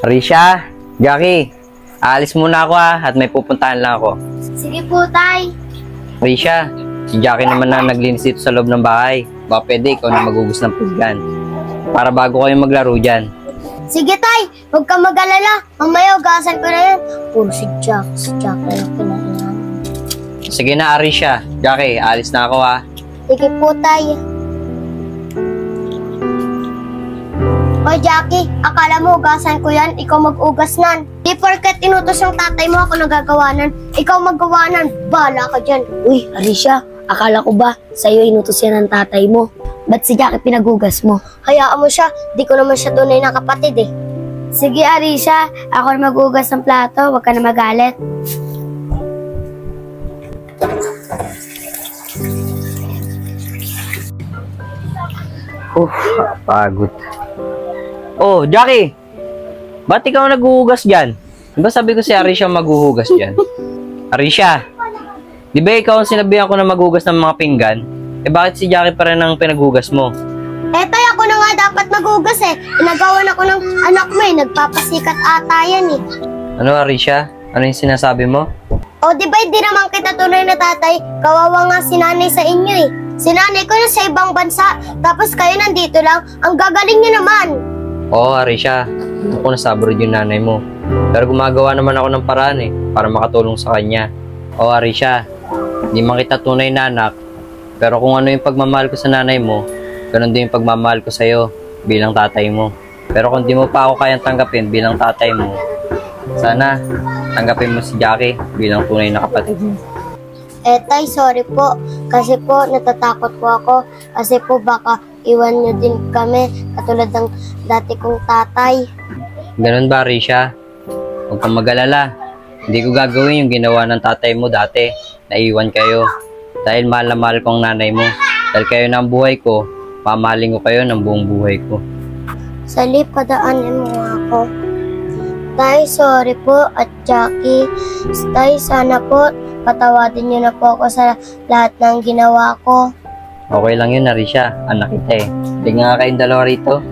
Risha, Jackie, aalis muna ako at may pupuntahan lang ako. Sige po, tay. Risha, si Jackie naman na naglinis dito sa loob ng bahay. Baka pwede ikaw na magugus ng pinggan. Para bago kayo maglaro dyan. Sige, tay. Huwag ka mag-alala. Mamaya ugasan ko na yan. Puro si Jack na lang kinaingan. Sige na, Risha. Jackie, aalis na ako Sige po, tay. Oy, Jackie, akala mo ugasan ko yan, ikaw mag-ugas nan. Di porket inutos yung tatay mo ako nagagawanan, ikaw maggawanan, bala ka dyan. Uy, Arisha, akala ko ba sa'yo inutos yan ng tatay mo? Ba't si Jackie pinagugas mo? Hayaan mo siya, di ko naman siya tunay na kapatid eh. Sige, Arisha, ako na mag-ugas ng plato, huwag ka na magalit. Pagod. Oh, Jackie! Ba't ikaw naghuhugas dyan? Diba sabi ko si Arisha maghuhugas dyan? Arisha! Di ba ikaw ang sinabihan ko na maghugas ng mga pinggan? Eh bakit si Jackie pa rin ang pinaghugas mo? Eh tay, ako na nga dapat maghugas eh. Inagawan ako ng anak mo eh, nagpapasikat ata yan eh. Ano, Arisha? Ano yung sinasabi mo? O di ba hindi naman kita tunay na tatay, kawawa nga si nanay sa inyo eh. Si nanay ko na sa ibang bansa, tapos kayo nandito lang, ang gagaling niyo naman. Oo, Arisha. Ako nasa abroad yung nanay mo. Pero gumagawa naman ako ng paraan eh, para makatulong sa kanya. Oo, Arisha. Hindi man kita tunay na anak, pero kung ano yung pagmamahal ko sa nanay mo, ganun din yung pagmamahal ko sa'yo bilang tatay mo. Pero kung di mo pa ako kayang tanggapin bilang tatay mo, sana tanggapin mo si Jackie bilang tunay na kapatid mo. Eh tay, sorry po. Kasi po, natatakot po ako. Kasi po baka iwan nyo din kami katulad ng dati kong tatay. Ganun ba, Risha? Huwag kang mag-alala. Hindi ko gagawin yung ginawa ng tatay mo dati. Naiwan kayo. Dahil mahal na mahal ko ang nanay mo. Dahil kayo na ang buhay ko, mamahalin ko kayo ng buong buhay ko. Salip, padaanin mo ako. Tay, sorry po at Jackie. Tay, sana po patawadin niyo na po ako sa lahat ng ginawa ko. Okay lang yun, Arisha. Anak kita eh. Hindi nga kayong dalawa rito.